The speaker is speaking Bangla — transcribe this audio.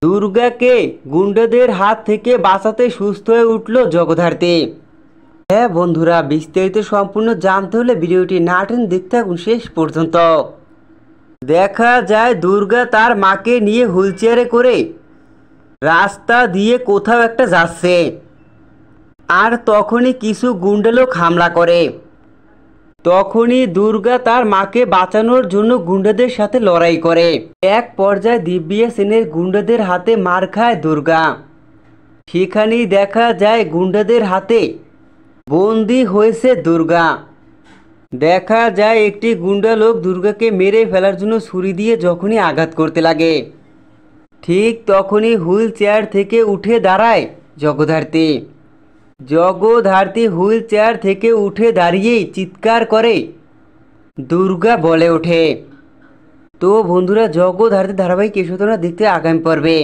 দুর্গাকে গুন্ডাদের হাত থেকে বাঁচাতে সুস্থ হয়ে উঠল জগদ্ধাত্রী। হ্যাঁ বন্ধুরা, বিস্তারিত সম্পূর্ণ জানতে হলে ভিডিওটি না টেনে দেখতে থাকুন শেষ পর্যন্ত। দেখা যায় দুর্গা তার মাকে নিয়ে হুইলচেয়ারে করে রাস্তা দিয়ে কোথাও একটা যাচ্ছে, আর তখনই কিছু গুন্ডা লোক হামলা করে। তখনই দুর্গা তার মাকে বাঁচানোর জন্য গুন্ডাদের সাথে লড়াই করে। এক পর্যায়ে দিব্যা সেনের গুন্ডাদের হাতে মার খায় দুর্গা। সেখানেই দেখা যায় গুন্ডাদের হাতে বন্দি হয়েছে দুর্গা। দেখা যায় একটি গুন্ডা লোক দুর্গাকে মেরে ফেলার জন্য ছুরি দিয়ে যখনই আঘাত করতে লাগে, ঠিক তখনই হুইল চেয়ার থেকে উঠে দাঁড়ায় জগদ্ধাত্রী। জগদ্ধাত্রী হুইল চেয়ার থেকে উঠে দাঁড়িয়েই চিৎকার করে দুর্গা বলে ওঠে। তো বন্ধুরা, জগদ্ধাত্রী ধারাবাহিক এসো তোমরা দেখতে আগামী পর্বে।